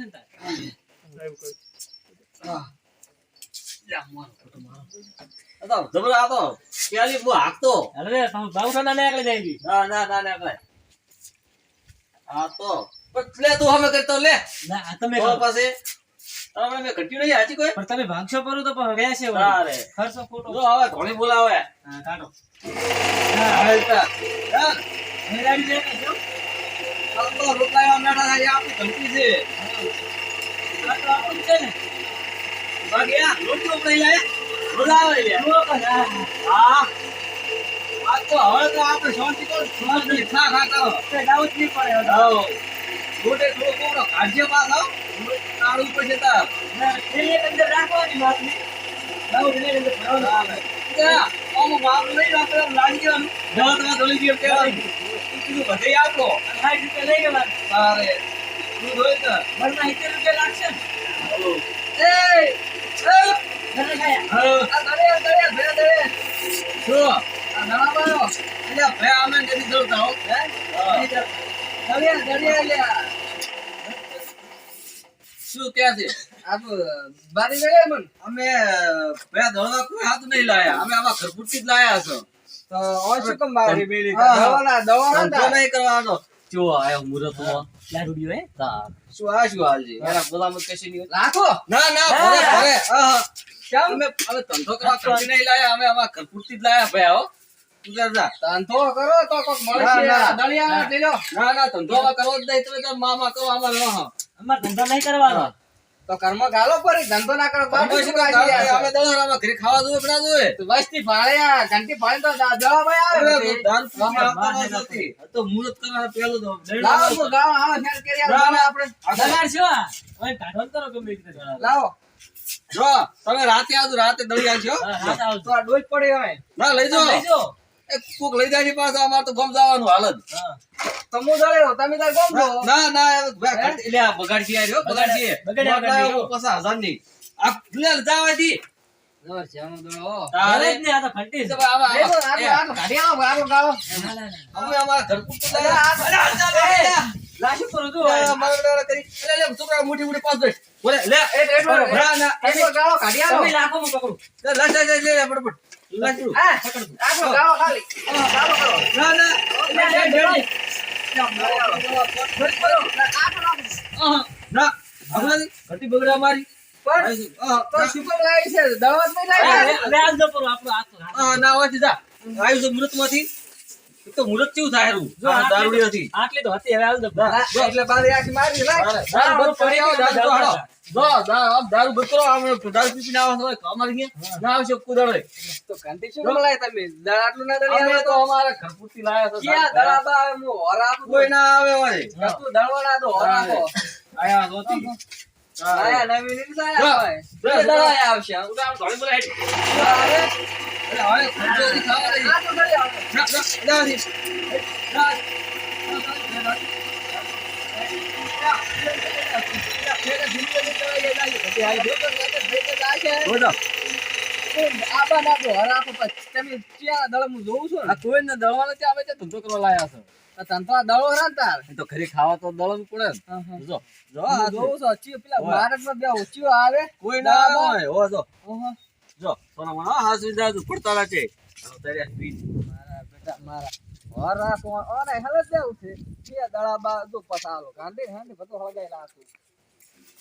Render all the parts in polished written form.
ને તાર. જબરા આતો પેલી હું હાકતો હવે તમે ભાવ ના નીકળી જાય જી. ના ના ના ના કઈ આ તો પણ લે તું હમે કરતો લે ના આ તમે તો પછી તમે મે ઘટ્યું નહીં હાચી કોઈ પણ તમે ભાગશો પરું તો પણ વેસે તારે ખર્ચો ખોટો. જો હવે ઘણી બોલાવે હા કાઢો. હાલતા હા હેરાન છે કે જો આ તો રોટલા મેઠા થાય આપની ધમકી છે આ તો આપણું છે ને. બાકી આ રોટલો પડી લાય બોલાવે લે જો પણ હા આ તો હવે તો આપણે શાંતિ કરો શાંતિ ખા ખા કરો તે દાઉદ નહીં પડે હવે. આવો રોટે થોડો કોરો કાઢજે પાસ આવ તાળ ઉપર જતા ના થેલી એક અંદર રાખવાની વાતની. દાઉદ ને અંદર ભરવાનું. આમ માપ લઈ આપણે લાગી જવાનું જવાતમાં દોલી ગયો કેવાય કીધું બધે આપો 60 રૂપિયા લઈ લેવાનું. અરે તું જોઈ તો ભરના 70 રૂપિયા લાગશે ને. એ ઘરે ગયા. આ દરે દરે જો આ નવા બાયો એટલે ભે આમે નથી દોડતા હો હે દરે લે શું કે છે આપ બારી ગયે મન અમે ભે દોડવા કોઈ હાથ નહીં લાયા અમે આમાં ઘરપુરતી જ લાયા છો તો ઓય શું કેમ બારી બેલી દવાના દવાના નહીં કરવાનો જો આયો મુરતમાં લાડુડિયો હે. શું હાલજી મારા બોલામત કશી નહીં રાખો ના ના ભરે ભરે અમે ધંધો કરવા ઘરથી નહીં લાયા અમે આમાં ઘરપુરતી જ લાયા ભે હો તું જા ધંધો કરો તો કોક મળશે ના. દળિયા લઈ લો ના ના ધંધો આમાં કરવો જ નહીં તમે તો મામા કરો આમાં રહો અમાર ધંધો નહીં કરવાનો. તો કર્મ ગાલો પરી ધંધો ના કરો અમે બાર શું શું કરતા? કાઢી અમે દળામાં ઘરે ખાવા જોઈએ કે ના જોઈએ તો વસ્તી ભાળ્યા ઘંટી ભાળી તો દવા ભાઈ આવે હવે દાન પુણ્ય બાર આપવાનો નથી. નથી. આ તો મુહૂર્ત કરવાના પહેલું તો લાવો હું ગાવ આવો ફેર કરી આવો ના, ના. આપણે દલાર છો આ? ઓય કાઢવાનું કરો ગમે તે રીતે. લાવો જો તમે રાતે આવજો રાતે દળી આવજો હા, હાથ આવજો. તો આ ડોજ પડી હવે ના લઈ જાઓ લઈ જાઓ. એક કોક લઈ જાય પાછા અમારે તો ગમ જવાનું હાલત હા. તમુ દળ્યો તમે તાર કોમ છો ના ના એટલે આ બગાડશી આવ્યો બગાડશી બગાડ્યા બગાડ્યા. પાછા હજાર ની આ લે જવા દી જો શ્યામ દળો તારે જ ને આ તો ફંટી છે. આવા લેવો આટલો કાઢી આવો આટલો ગાળો ના, ના, ના. અમે અમારા ઘર પૂરતું અરે લાયા લાશું કરું છું. મોટી મોટી પાસ દે બોલે લે એટલો ના ના એટલો ગાળો કાઢી આવો તમે લાખો હું પકડું. લસ લે ફટાફટ લસ હા આટલો ગાળો ખાલી ગાળો કરો ના ના ના હમણાં ઘટી બગડા મારી તો સુપર લાવી છે દવા જ નહીં લાવી હવે હાલ દો પરો આપણો હાથ તો હાથ. ના વાંચી જા આવ્યું છે મુહૂર્ત માંથી તો મુહૂર્ત કેવું થાય રૂ જો આટલી દારૂડી તો- હતી આટલી તો હતી હવે હાલ દો. જો એટલે બારી આખી મારી લાય દારૂ બંધ કરી આવો દારૂ હાડો જો દારૂ બંધ કરો આમ દારૂ પીને આવો તો અમારે અહીંયા ના આવશે કુદળે તો ઘંટી શું બોલાય તમે દળ આટલું ના દળી અમે આવે તો તો અમારા ઘર પૂરતી લાયા છે ક્યાં દળાબા હું હોરા આપું કોઈ ના આવે વાળી તું દળવાના તો હોરા આપો આયા જોતી આયા નવી નહીં લાયા ભાઈ જો, બે દળાયા આવશે ઉડા ધોળી બોલે હેઠ અરે અરે હવે ખર્ચો ખાવા દે આ તો દળી આવશે ના ના ના બોલો આબા ના તો હોરા આપો પછી તમે ક્યાં દળ હું જોઉં છું આ કોઈને દળવાના ત્યાં આવે છે ધંધો કરવા લાયા છે ને તને તો આ દળો હરા ને તાર એ તો ઘરે ખાવા તો દળવું પડે ને જો જો હું આ જોઉં છું ચીયો પેલા હોય. ભારતમાં બે ઓછીઓ આવે કોઈ ના આવે દળાબા. હોય હો જો ઓહો. જો સોના મને હા સુવિધા જો પડતા રાખે તારે સ્પીડ મારા બેટા મારા હોરા કોણ ઓને હલે દેવું છે કે દળાબા જો પસાલો ગાંડી હાંડી બધું હળગાઈ નાખું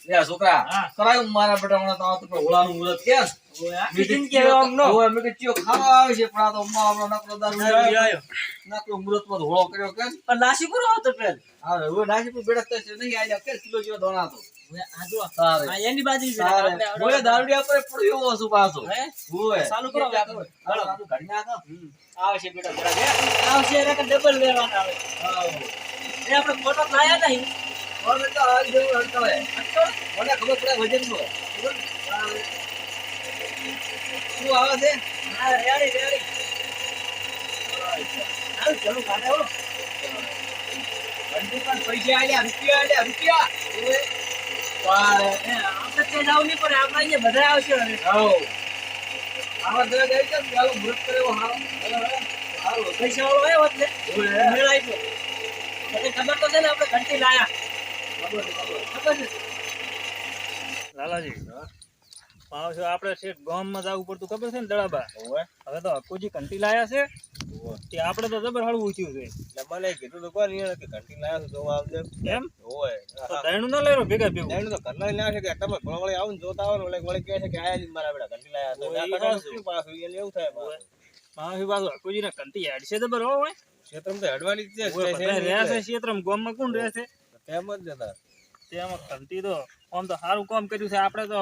લે છોકરા હા. કરાયું મારા બેટા મને તો તો હોળાનું મુરત કે ઓય આખી જિંદગી હવે આમ નો. હોય મેં કે ચિયો ખાવા આવે છે પણ આ તો અમ્મા આપણો નકરો દારૂ દારૂ આયો. નકરો મુરત માં હોળો કર્યો કે પણ લાશી પૂરો હતો પેલ. હા હવે નાસી પર બેડક તો નહીં આલ્યા કે કિલો જેવો દોણા તો હવે આ જો તારે આ એની બાજરી છે. તારે આપણે બોલે દારૂડિયા પર પડ્યો એવો છું પાછો હે? હોય ચાલુ કરો. હાલો હાલો ઘડી નાખો આવે છે બેટા જરા બે આવશે એટલે કે ડબલ લેવાના આવે. એ આપણે ફોટો લાયા નહીં. હવે તો હાલ જેવું હટકળે મને ખબર પડે વજન નો શું આવે છે હા રેડી રેડી. હાલ ચલો કાઢે હો. ઘંટી પર પૈસા આલ્યા રૂપિયા તારે એ આપણે તે જાવ નહીં પડે આપણે અહીંયા બધા આવશે હવે. આવો આવા દે દે છે ચાલો મૃત કર્યો હાલો હાલો પૈસા વાળો આવ્યો એટલે ઓય. મેળ આવી ગયો. તને ખબર તો છે ને આપણે ઘંટી લાયા. ખબર છે, ખબર. ખબર છે. લાલાજી પાવ છે આપણે શેઠ ગામમાં જવું પડતું ખબર છે ને દળાબા હવે તો હકુજી કંટી લાયા છે તે આપણે તો જબર હળવું થયું છે મને કીધું તો કોણ કે ઘંટી લાયા છો જોવા આવજે એમ ઓય તો દયણું ના લેરો ભેગા ભેગું એનું તો ઘરના ના છે કે તમે ઘોળે આવો ને જોતા આવો ને વળી કહે છે કે આયા જ મારા બેટા ઘંટી લાયા તો ઓય, આ તો શું પાછું એને એવું થાય પાછું પાવ બાજુ હકુજી ને કંટી હેડશે જબર હોય ક્ષેત્રમ તો હડવાની જ છે બધા રહ્યા છે ક્ષેત્રમાં ગામમાં કોણ રહે છે તેમ જ જતા તેમાં કંટી તો આમ તો સારું કામ કર્યું છે આપણે તો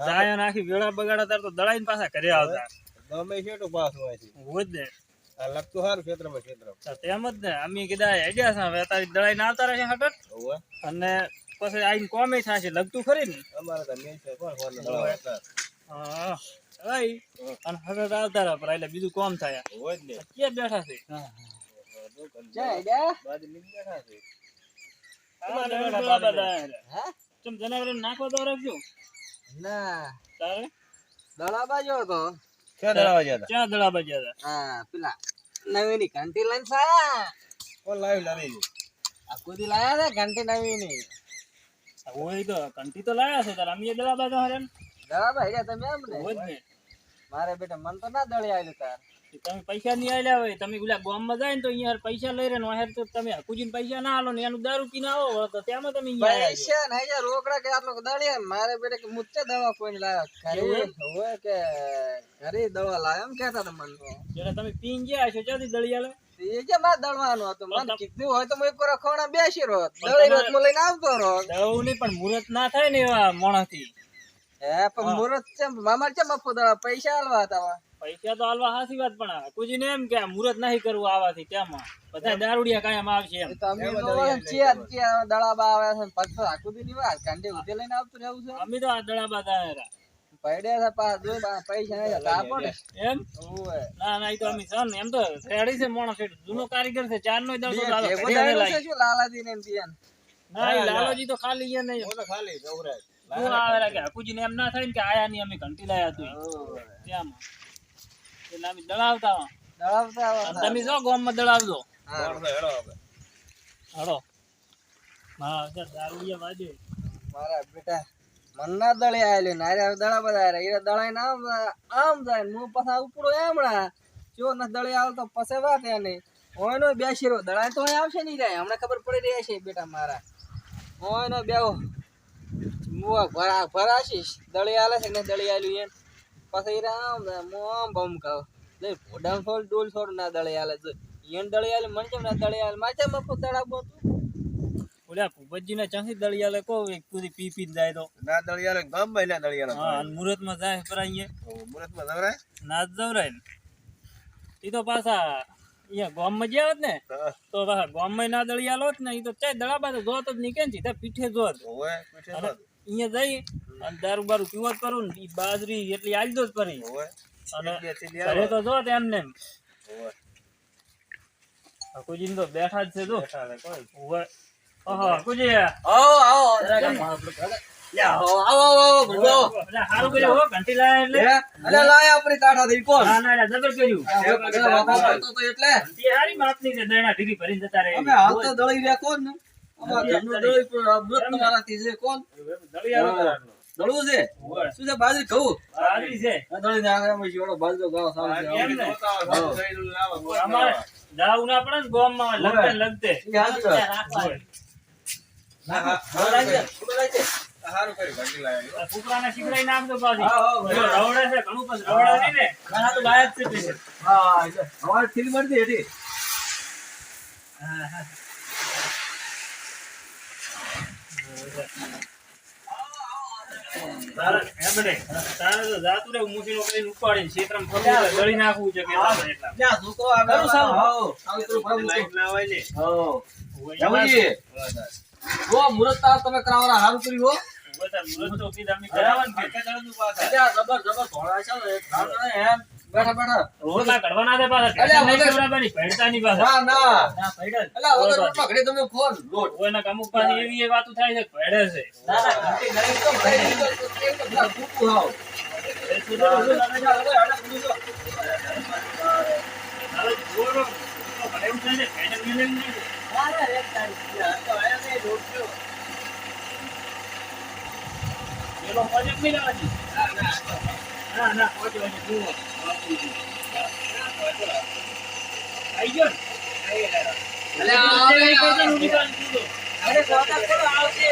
જાય નાખી વેળા બગાડા તાર તો દળાઈને પાછા ઘરે આવતા ગમે છે તો પાછું હોય છે હોય જ ને આ લગતું સારું ક્ષેત્રમાં ક્ષેત્રમ તો તેમ જ ને અમે કીધા હેડ્યા છે હવે તારી દળાઈને આવતા રહેશે હટટ ઓય અને પછી આઈને કોમે થશે લગતું ખરી ને અમારે તો મેલ છે કોણ ફોન દળાવતા હા ભાઈ અને હટટ આવતા રહે પણ એટલે બીજું કોમ થાય હોય જ ને ક્યાં બેઠા છે જય ગયા બાદ લીધ બેઠા છે હા ચમ જનાવર નાખો તો રાખજો ના તારે દળાબા જો તો ક્યાં દળાવા જતા ક્યાં દળા બજ્યા હા પેલા નવીની ઘંટી લઈને સાયા કોણ લાવી લાવી આખુદી લાયા છે ઘંટી નવીની હતા હોય તો કંટી તો લાયા છે તારે અમે દળા બાજુ હારે દળાબા હેડ્યા તમે એમ ને હોય જ ને મારે બેટા મન તો ના દળી આવ્યું તાર તમે પૈસા નહીં આલ્યા હોય તમે પેલા ગામમાં જાય ને તો અહીંયા પૈસા લઈ રહ્યા ને તો તમે હકુજીને પૈસા ના આલો ને એનું દારૂ પીને આવો તો તેમાં તમે અહીંયા આયા છો. પૈસા ને હજાર રોકડા કે આટલો દળીએ મારે બેટા કે મુચ્ચે દવા કોઈ લાયા ઘરે હોય કે ઘરે દવા લાયા એમ કહેતા હતા મને જ્યારે તમે પીને ગયા છો ત્યાંથી દળી આલે એ કે મારે દળવાનું હતું મને કીધું હોય તો હું એક વાર ખોણા બેસી રોત દળી રોત હું લઈને આવતો રોત દળવું નહીં પણ મુહૂર્ત ના થાય ને એવા માણસથી હે પણ મુરત છે મામાર છે મફો દળા પૈસા આલવા હતા પૈસા તો હાલવા હાસી વાત પણ હકુજીને એમ કે મુહૂર્ત નહીં કરવું આવાથી તેમાં બધા દારૂડિયા કાયમ આવશે એમ તો અમે ચિયા દળાબા આવે છે પાછો આખુદી ની વાત કાંડે ઉધે લઈને આવતું રહેવું છે અમે તો આ દળા બાધા પડ્યા છે પા જો પૈસા નહીં હતા આપડે એમ ઓય ના ના એ તો અમે સર ને એમ તો રેડી છે માણસ જૂનો કારીગર છે ચાર નો દળતો તો હાલો ભેગો ઘડિયા દાડો લાઈ. છે શું લાલાજી ને દિયાન ના એ લાલોજી તો ખાલી એ નહીં હું તો ખાલી જવરાય શું આવે કે હકુજીને એમ ના થાય ને કે આયા ની અમે ઘંટી લાયા તું ત્યાં એટલે અમે દળાવતા હો. દળાવતા અને આવતા તમે જો ગામમાં દળાવજો હા કોણ તો હેડો આપણે હળો હા સર દારૂડિયા વાજે મારા બેટા મન ના દળે આયેલું નારે દળા બધા એ દળાઈ ના આમ જાય ને હું પાછા ઉપડો એમણા જો ન દળે આવ તો પસે વાત એને ઓયનો બેસી રહ્યો દળાઈ તો અહીં આવશે નહીં જાય હમણાં ખબર પડી રહી છે બેટા મારા ઓયનો બેવો મુવા ભરાશીશ દળી આલે છે ને દળી આલ્યું એમ પછી રામ મોમ બમ કહો લે ભોડામ થોડ ડોલ થોડ ના દળી આલે જો ઈયન દળી આલે મન કેમ ના દળી આલે માચે મફત દળા બોતું ઓલા ભૂપતજી ને ચાંસી દળિયા લે કો એક કુદી પી પી જાય તો ના દળિયાલે ગામ માં ના દળિયાલે હા અને મુહૂર્ત માં જાય પર અહીંયા મુરત માં જવરાય ના જ જવરાય ને એ તો પાછા અહીંયા ગામ માં જ્યાં હોત ને તો પાછા ગામ માં ના દળિયા લોત ને એ તો ચાય દળાબા તો જોત જ નહીં કે સીધા પીઠે જોત ઓય પીઠે અને અહીંયા જઈ અને દારૂ બારૂ પીવત કરું ને ઈ બાજરી એટલી આલજો જ પરી ઓય અને સીધી ઘરે તો જોત એમને એમ ઓય હકુજી તો બેઠા જ છે જો ઓય ઓહો હકુજી આવો આવો યા આવો આવો ભગવો એટલે હારું કર્યું હો ઘંટી લાયા એટલે અલે લાયા આપણી તાઠા થઈ કોણ ના ના જબર કર્યું તો એટલે ઘંટી હારી માપની છે દયણા ભીગી ભરીને જતા રહે અમે હાલ તો દળી રહ્યા કોણ ને અમાર ઘરનું દળી પણ મૃત તમારાથી છે કોણ દળિયા દળવું છે શું છે બાજરી ઘઉં હારી છે આ દળી નાખે એમ જીવડો બાજરો ગાવ સારું છે એમ ને હા. અમારે જાવું ના પડે ને ગામમાં લગતે લગતે ઈ હાચી વાત. હારું કર્યું ઘંટી લાયા કૂતરાને શીખડાઈ નાખજો પાછી હા, હા, જો રવડે છે ઘણું પછી રવડે નહીં ને ઘણા તો લાયક છે પૈસે. હા એટલે હવારે થીલી મળી હતી હેઠી. તારે હે બેટે, તારે તો જાતું રહેવું મૂછીનો કરીને ઉપાડીને ક્ષેત્રમાં ફરવું એટલે દળી નાખવું છે કે એટલા. ત્યાં છોકરો આવે ખરું સારું? હાઉ, સારું પેલું ફરવું છે. હાઉ. હોય જાવું ઈ. જો મુરત તાર તમે કરાવવાના હારું કર્યું હો. હોય તાર મુરત તો કીધા અમે કરાવવાનું કે. ત્યાં જબર જબર ધોળા છે ને, એક કામ કરે એમ. બેઠા બેઠા. રોટલા કઢવાના છે પાછા. અલ્યા, ટેન્શન નહીં વગર- કરાવવાની, ભેળતાની પાછા. ના ના ના, ભેળે જ. અલા વગર રોટલા ઘડી તમે ખોલ લોટ. હોય ને અમુક પાછી એવી એ વાતો થાય છે કે ભેળે છે. ના ના ઘડી ઘડી તો ઘડી તો પેલા ફૂટું હાવ. એ સુધરો છો તમે. હવે હવે ફૂટું જો. હવે જોરો, તો ભલે એવું થાય છે, ભેળે મિલે એમ નહીં. ના ના એક તારીખ છે. આ તો આયા નહીં રોટલો. એમાં પોજેક નહીં લાવવાની. ના ના પોજે પોજે જુઓ. આઈ ગયો ને? અલે આ એ કરજો ને ઊંધી બાજુ જુઓ. અરે કોટા કરો આવશે.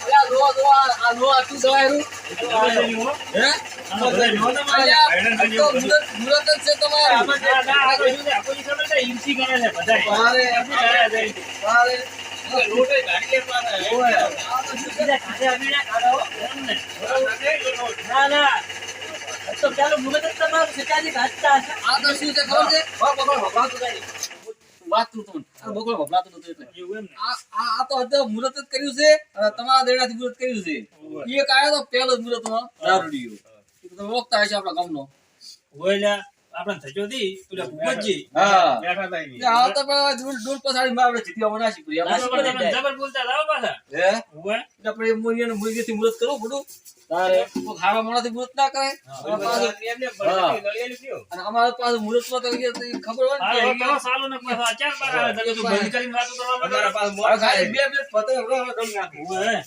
અલે આ લો આ તું દવાયરું હે આનો બધા નો તમારે. અલ્યા, આ તો મુરત જ છે તમારે. ના, ના, આ બધું છે. આ બધું ખબર છે, ઈમસી કરે છે બધાય. અરે, આ જાય છે. અરે, રોટે ગાડી પાડે. ઓય. આ તો શું કીધા ખાધે અમીના ખાધો. એમ ને. ના ના. તો ચાલો મુરત જ તમારું સચાજી ઘાટતા હશે. આ તો શું છે ખબર છે? બગડો ભભલાતું જાય. વાતું તો આ બગડો ભભલાતું નતું એટલે. એવું એમ ને. આ તો હજુ મુરત જ કર્યું છે અને તમારા દેડાથી મુરત કર્યું છે. એક આયો તો પહેલો જ મુરતમાં દારૂડિયો. એ તો તમે ઓળખતા હશો આપણા ગામનો. હોય લ્યા, આપણે થજો દી, પેલા ભૂપતજી. હા. બેઠા તા ઈ. એ આ તો પેલા દૂર પછાડી માં આપણે જીત્યા બનાસી પડી. આ તો આપણે તમે જબર બોલતા લાવો પાછા. હે હોય. એટલે આપણે એ મુરીને મુરીથી મુરત કરવું પડું. તારે કોઈ ખાવા મોણાથી મુરત ના કરે. અને પાછું અને અમારા પાસે મુરતમાં તો એ ખબર હોય હા, ને હવે કેવો સાલું ને પાછો આ ચાર બાર આવે. તમે તો બંધ કરીને વાતો કરવા માંડો. કે ખાલી બે પ્લેટ પતે હવે ગમ નાખું. હોય.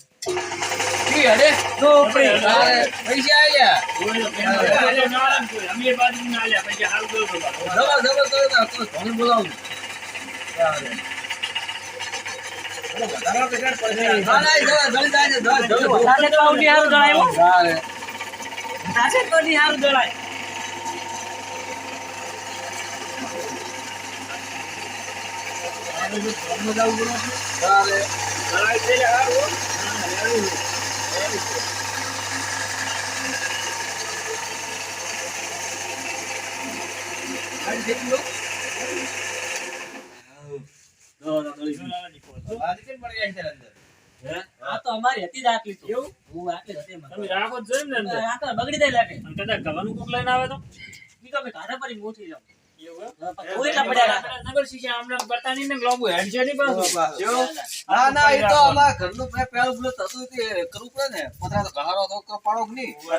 ઠીક હડે તો આપણે તારે પૈસા આલ્યા હોય તો પેલા બધા ના આવે ને કોઈ. અમે એ બાજુ ના આલ્યા, પછી હાલ બોલ બોલ. જબર જબર કરો ને તો ધોની બોલાવું તારે ના ના જવા જલ્દી જાય જલ્દી સાથે તો આવડી હારું જણાય હો. તારે સાથે તો ની હારું જણાય. તારે આ તો અમારી હતી જ આટલી તો. હું આટલી હતી મને. તમે રાખો જ જોઈએ ને અંદર. આ તો બગડી જાય લાગે. અને કદાચ ગવાનું કોક લઈને આવે તો ઈ તો અમે કાઢા પડી મોટી જાવ. એવું એમ? કોઈ એટલા પડ્યા રાખે. આપણે જબર શીશા આમ નામ કરતા નહીં ને લોબુ હેડ છે નહીં પાછું. ના ના એ તો અમારા ઘરનું પહેલું મુરત હતું તે કરવું પડે ને પતરા તો ઘારો તો પાડો કે નહીં પણ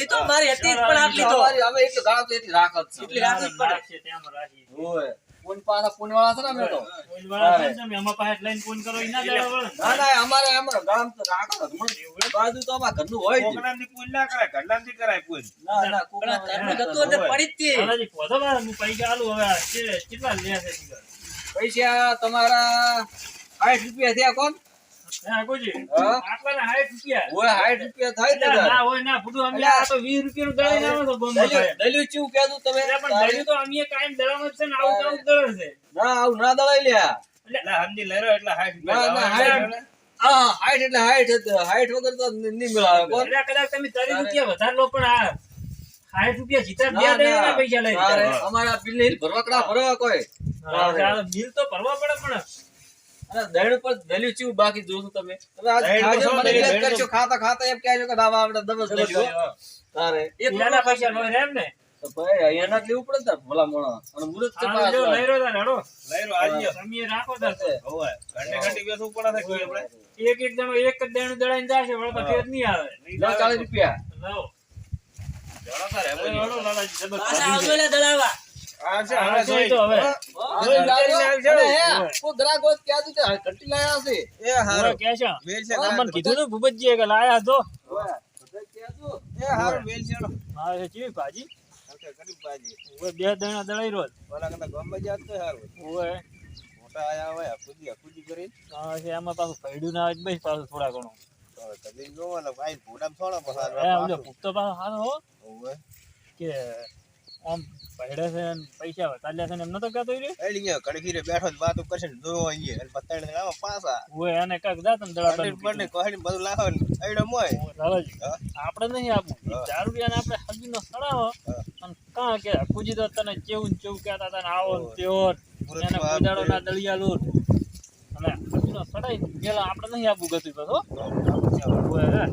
ઈ તો અમારી હતી જ પણ આટલી તો. હવે એક ગાળો તો એટલી રાખ જ છે એટલી રાખવી જ પડે. રાખશે ત્યાં રાખી. ઓય કોણ પાછા પુણ્યવાળા છે ને અમે તો કોઈ વાળા છે ને તમે અમારા પાસે લઈને ફોન કરો ઈ ના દેવા પડે ને. ના ના અમારે ગામ તો રાખો બાજુ તો અમારા ઘરનું હોય જ ના ના પણ આ ઘરનું ગતું અંદર પડી જ હતી. દાદાજી પોધો બાર હું પૈસા આલું હવે આ કેટલા લે છે ઈ? પૈસા તમારા 60 રૂપિયા થયા કોણ હા કોજી હા? આટલાના 60 રૂપિયા. ઓય 60 રૂપિયા થાય ને ના હોય ના ફૂટું અમે આ તો 20 રૂપિયાનું દળાઈને આવો છો બોમ્બે ભાઈ. દલ્યું ચેવું કહેતું તમે એટલે પણ દળ્યું તો અમે કાયમ દળામાં જ છે ને આવું તો આવું દળે છે. ના આવું ના દળાઈ લ્યા ના ના 60 હા 60 એટલે 60 વગર તો નહીં મેળાવે કોણ એટલે કદાચ તમે 30 રૂપિયા વધારે લો પણ આ 60 રૂપિયા જીતા બે ના, દળાના ના. પૈસા લઈ તારે લીધા. અમારા બિલ નહીં ભરવા ભરવા કોઈ હા, આ બિલ તો ભરવા પડે પણ અને દહીં પર દલ્યું ચેવું બાકી જોશું તમે તમે આજ દહીં તો ખાજો, શું મને દહીં? યાદ કરશો ખાતા ખાતા એમ કહેજો કે ના આપણે દબસ દલ્યું હો. તારે એક એના પૈસા લો એમ ને. તો ભાઈ અહીંયાના જ લેવું પડે ને તાર ભલા મોણા અને મુરત છે આ જો લઈ રહ્યો તાર હેડો. પાછા. તમે રાખો તાર તો. એક એક જણો એક જ દેણું દળાઈને જાશે વળતા ફેર નહીં આવે. લો 40 રૂપિયા લાવો. હેડો લાલાજી, જબર પાછા આવજો એટલે દળાવા. હા, છે ઈ તો હવે. ઘંટી લાયા છે હવે કેશા? તમને કીધું ને ભૂપતજીએ કે લાયા તો. હા, એ કેવી ભાજી? હવે બે દણા દળાઈ રોજ. હવે હા, છે આમાં પાછું ફાયડું ના આવે જ બસ પાછું થોડા ઘણું. ઓલો ભૂપતો પાછો સારો હો કે આમ ફાયડે છે ને પૈસા વધારે લે છે ને એમ નતો કહેતો ઈ રહ્યો? ઓય એને કાંઈક જા તને દળાવવાનું કીધું. લાલાજી, આપણે નહીં આપવું. 4 રૂપિયાને આપણે હજીનો સડાવો અને કાં કે કુજી તો તને કેવું ને કેવું કહેતા હતા ને આવો ને તેવો ને એને કુદાડો ના દળિયા લો અને હજીનો સડાઈ પેલા આપણે નહીં આપવું ગતું બસ હો. ઓય હે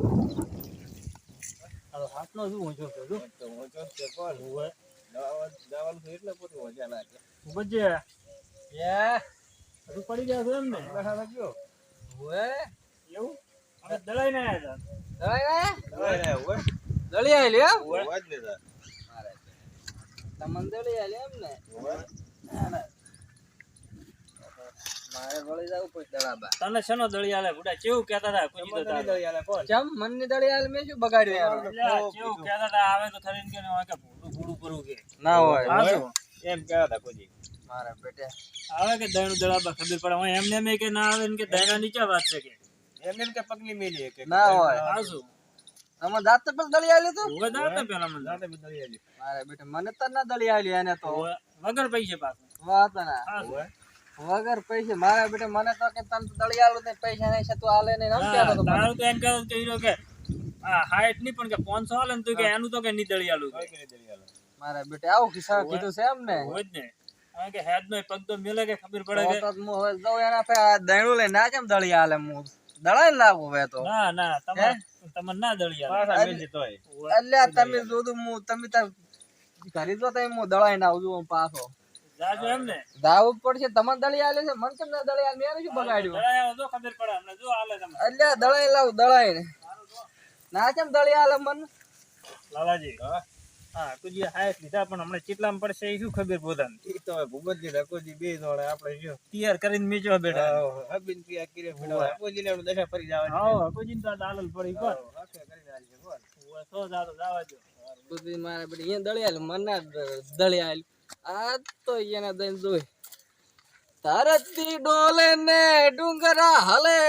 હવે હાથનો શું ઊંચો છે જો. ઓય ભૂપતજી, હજુ પડી ગયા છે એમ ને? એવું? આપણે દળાઈને આયા દળી આલી એમ હતા. તમને દળી આલી એમ ને મારે વળી જાવું કોઈ દળાબા તને શેનો દળી આલે બુડા કેવું કહેતા હતા કોઈ તો તારે ચમ મનની દળિયાલ મેં શું બગાડ્યું યાર એટલે કેવું કહેતા હતા આવે તો થરીને કે હોય કે ભૂડું કરવું કે ના હોય હાચું. એમ કહેતા હતા કોઈ મારા બેટે આવે કે દયણું દળાબા ખબર પડે હોય એમને એમ કે ના આવે ને કે દયણા નીચે વાત છે કે એમ કે પગલી મેલી કે ના હોય હાચું. તમે દાંત પર દળિયાલ તો હવે દાતા પેલા મને મારા બેટે મને તો ના દળિયાલ એને તો હવે વગર પૈસે પાછું વાત ના હાચું. વગર પૈસે મારા બેટે મને તો કે તને તો દળિયાલ ને પૈસા નહીં છે તું આલે નહીં આમ કહેતો તો મને. તારું તો એમ કહેતો કે ઈ રહ્યો કે આ 60 ની પણ કે 500 આલે ને તું કે એનું તો કે ની દળિયાલું મારા બેટે આવું કિસ્સા કીધું છે એમ ને હોય જ ને આ કે હેડ નો પગ તો મેલે કે ખબર પડે કે તો હું હવે જાઉં એના પે આ દયણું લઈને ના કેમ દળિયાલ હું દળાઈ લાગુ હવે તો ના ના તમને ના દળિયા અલ્યા તમે જોધું હું તમે તાર ઘરે જો તમે હું દળાઈ ના આવું છું પાછો જાજો એમ ને દાવું પડશે તમને દળિયાલ છે મન કેમ ના દળિયાલ મેં શું બગાડ્યું દળાયા તો ખબર પડે અમને જો આલે તમે અલ્યા દળાઈ લાવું દળાઈ ને ના કેમ દળિયાલ મન લાલાજી હા કુજી હાઈટ લીધા પણ હમણાં ચીટલામાં પડશે એ શું ખબર પોતાને ઈ તો હવે ભૂપતજી રકોજી બે જોડે આપણે જો તૈયાર કરીને મેચવા બેઠા હબીન ક્રિયા કરે બેઠા રકોજીને આપણે દશા ફરી જવાની હા કુજી તો દાલલ પડી કોણ રાખે કરી નાખજે બોલ ઓય તો જાતો જાવા દો બુદ્ધિ મારા બેટી અહીંયા દળિયાલ મન ના દળિયાલ આ તો એને દઈને જોઈ ધરતી ડોલે ને ડુંગરા હલે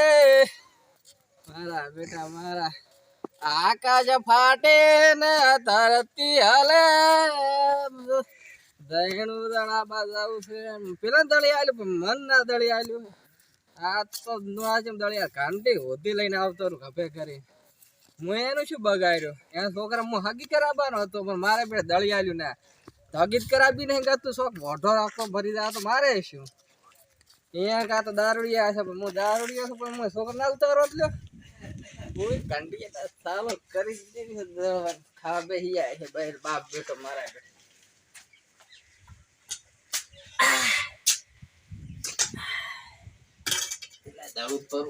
મારા બેટા મારા આકાશ ફાટે ને ધરતી હલે દહીણું દડા બાજાવું છે પેલા દળિયાલ મન ના દળિયાલ આ તો જેમ દળિયાલ ઘંટી હોધી લઈને આવતો ખભે કરી હું એનું શું બગાડ્યો એના છોકરા હું હગી કરાવવાનો હતો પણ મારે બે દળિયાલ્યું ના હગીત કરાવી નહીં ગતું શોખ મોઢો રાખો ભરી જાય તો મારે શું અહીંયા કાં તો દારૂડિયા છે પણ હું દારૂડિયો છું પણ હું છોકરા ના ઉતારો લ્યો કોઈ કંડી સાલો કરી દીધી ખાવા બેસી જાય છે બહાર બાપ બેટો મારા બેટો દારૂ કરું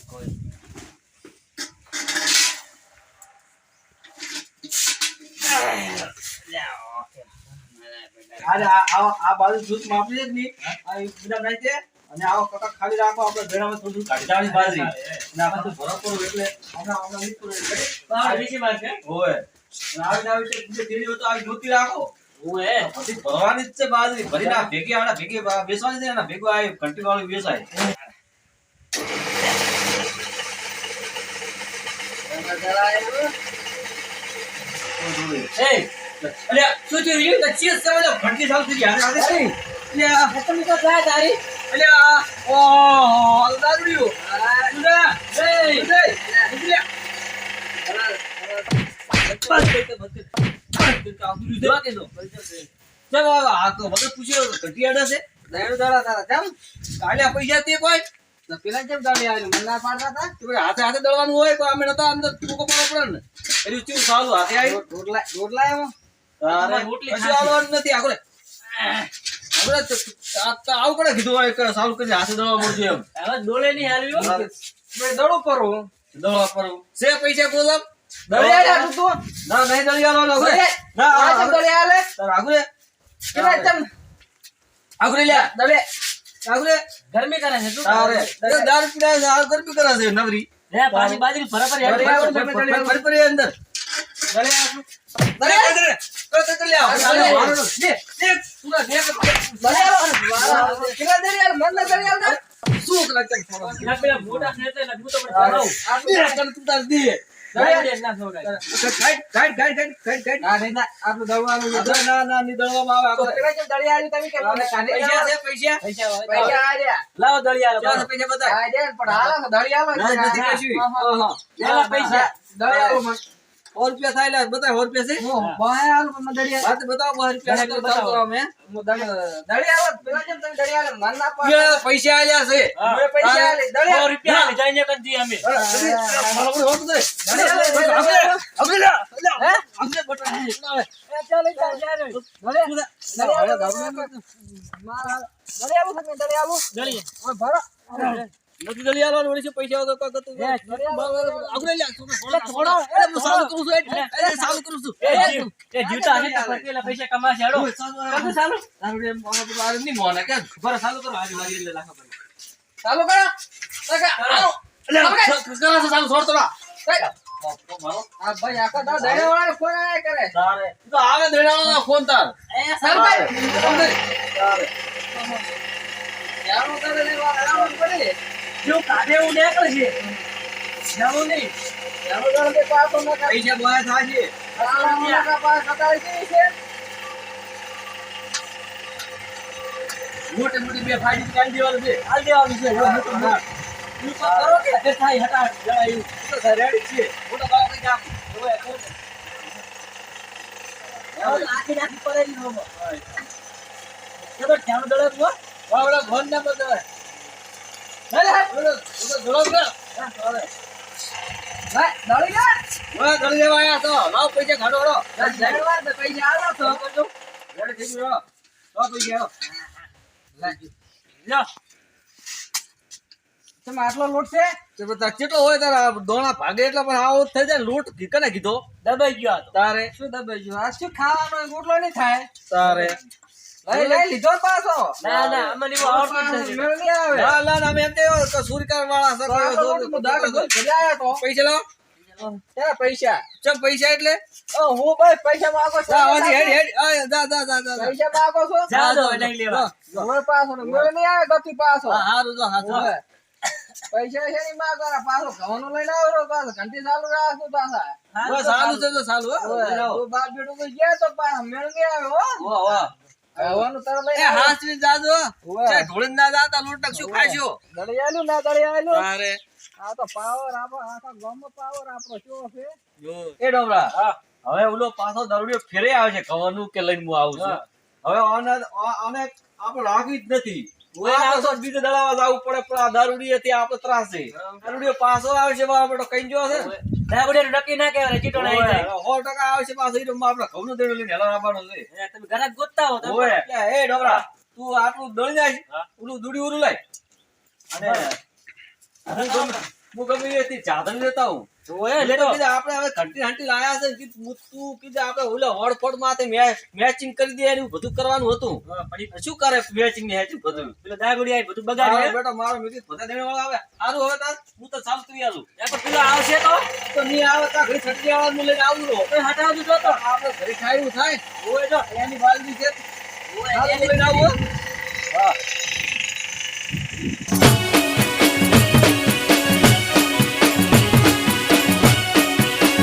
કોઈ આ બાજુ જૂથ માપી જ નહીં આ બધા નાઈ છે અને આવો કાકા ખાલી રાખો આપણે ઘરમાં થોડું કાઢી જવાની બાજરી અને આપણે તો ભરો કરો એટલે હમણાં નીકળો એટલે આ બીજી વાત છે હોય આવી છે જે તેડી હોય તો આવી જોતી રાખો ઓએ પછી ભરવાની જ છે બાજરી ભરી ના ભેગી બેસવાની છે એના ભેગું આ ઘંટી વાળું બેસાય એ અલ્યા શું થયું ઈ તો ચીઝ સમજો ઘંટી ચાલુ થઈ ગયા આજે અલ્યા તમે તો જાય તારી અલ્યા ઓ દારૂડિયો સુધા પેલા કેમ દાડી આવ્યું મને ના પાડતા હતા હાથે હાથે દળવાનું હોય તો અમે નતા અંદર ટૂંકો પડવો પડે ને એનું ચીવું સારું હાથે આવી રોટલા એમાં કશું આવવાનું નથી આગળ આવું કરે કીધું હોય સારું કરી હાથે દળવા મળશે એમ હવે ડોલે ની હાલ્યો દડું કરું દળવા પર છે પૈસા બોલો દળિયા તું ના નહીં દળિયાનો આગળ ના આ દળિયા લે તાર આગળ કેવા ચમ આગળ લ્યા દળે આગળ ગરમી કરે છે તું તારે દારૂ પીડા છે આ ગરમી કરે છે નવરી રે પાછી બાજરી બરાબર યાર ફરી ફરી અંદર પેલા મોટા નેતે ને હું તો પણ લાવો દળિયા પૈસા ₹100 થાય બતાવ ₹100 છે બતાવો પૈસા આલ્યા છે રૂપિયા જઈને કંદી અમે નથી દળી આલવાનું વળી છે પૈસા વગર કોઈ ગતું નહીં. આગળ લઈ લે, થોડો હું ચાલુ કરું છું ચાલુ કરું છું એ જીવતા હશે તો પેલા પૈસા કમાશે હેડો ચાલુ ચાલુ તારું નહીં મોને કે બરાબર ચાલુ કરો આજે વાળી એટલે લાખા પડી ચાલુ કરો આવો એટલે ચાલુ છોડ તોડા આ ભાઈ આખો દા દળેવાળાને ફોન આયા કરે તારે તો આવે દેડાવાનો ફોન તાર ચાલ ભાઈ જાણો કરે લેવા આવવું પડે જો કાઢે એવું નીકળે છે જાણો નહીં જાણો કરે તે પાછો ન કરે પૈસા બોયા થાય છે આ પાસ કટાઈ કેવી છે મોટી મોટી બે ફાડી કાઢી દેવાનું છે હાલ દેવાનું છે જો હું તો હા. તું તો કરો કે તે થાય હટા જણાયું તો રેડી છે મોટો બાપ કઈ કામ આખી આખી પરેલી નો ચલો ધ્યાન દળે તું વાવડા ફોન નંબર દે ધોળો કે ભાઈ દળી જા ઓય ગળી દેવા આયા તો લાવ પૈસા ખાડો રો દળવા તો પૈસા આલો તો કરજો રેડી થઈ ગયો તો પૈસા લ્યો તમે આટલો લોટ છે તે બધા કેટલો હોય તારા દોણા ભાગે એટલે પણ આવો થઈ જાય લૂટ કને કીધો દબાઈ ગયો આ તો તારે શું દબાઈ ગયું આ શું ખાવાનો ગોટલો નહીં થાય તારે લઈ લીધો પાછો ના ના અમને એવું આવડતું જ નથી મેળ નહીં આવે ના ના ના અમે એમ કહ્યું કે સુરકાર વાળા છે કોઈ આટલો લોટ હું દાડો ગોળ ઘરે આયો તો પૈસા લો ક્યાં પૈસા ચમ પૈસા એટલે હું ભાઈ પૈસા માંગો છું જા વાજી હેડ હેડ આ જા જા જા જા પૈસા માંગો છો જા દો લઈ લેવા મોર પાછો ને મેળ નહીં આવે ગતિ પાછો હા હારું જો હા ઓવે. પૈસા છે નહીં માંગવાના પાછો ઘઉંનો લઈને આવ્યો પાછો ઘંટી ચાલુ રાખું પાછા બસ સાલું છે તો સાલું ઓવે. તું બાપ બેટું કોઈ ગયા તો પાછા મેળ નહીં આવે હો વાહ વાહ આવવાનું તરત લઈને એ આવ્યો. હાસવી જાજો ઓવે. છે ઢોળીને ના જાતા લૂટ શું ખાશો દળી આલ્યું ના દળી આલ્યું તારે આ તો પાવર આપણો આખા ગામમાં પાવર આપણો કેવો છે એ ડોબરા હવે ઓલો પાછો દરડીયો ફેરે આવે છે ખવાનું કે લઈને હું આવું છું હવે આને આપણે રાખવી જ નથી આ તો બીજે દળાવા જવું પડે પણ આ દારૂડી હતી આપણે ત્રાસ છે દારૂડીયો પાછો આવે છે આપણે તો કઈ જો છે દાબડે નક્કી ના કહેવાય ચીટો ના આવી જાય 100% આવે છે પાછો ઈ આપણે ઘઉંનો દેડો લઈને હેલા રાખવાનો છે તમે ઘરાક ગોતતા હો તમે ઓય એ ડોબરા તું આટલું દળી જાય ઓલું દુડી ઉરું લાય અને હું ગમે એથી ચાદર લેતા હું ઓય લેતો કીધું આપણે હવે ઘંટી હાંટી લાયા છે કીધું તું કીધું આપણે ઓલા હોડફોડ માથે મેચિંગ કરી દે એવું બધું કરવાનું હતું શું કરે મેચિંગ ને હેચિંગ બધું પેલો દાગડી આવી બધું હા, બગાડ્યું બેટા મારો મીઠી બધા દેણે વાળા આવે સારું હવે તાર હું તો ચાલતું આલું એમ પણ પેલો આવશે તો તો નહીં આવે તાર ઘડી છટકી વાળા હું લઈને આવું રહો કોઈ હટાવતું જો તો આપણે ઘરે ખાયું થાય ઓય જો એની બાલદી છે ઓય હા, હું એની- લઈને આવું હો. હા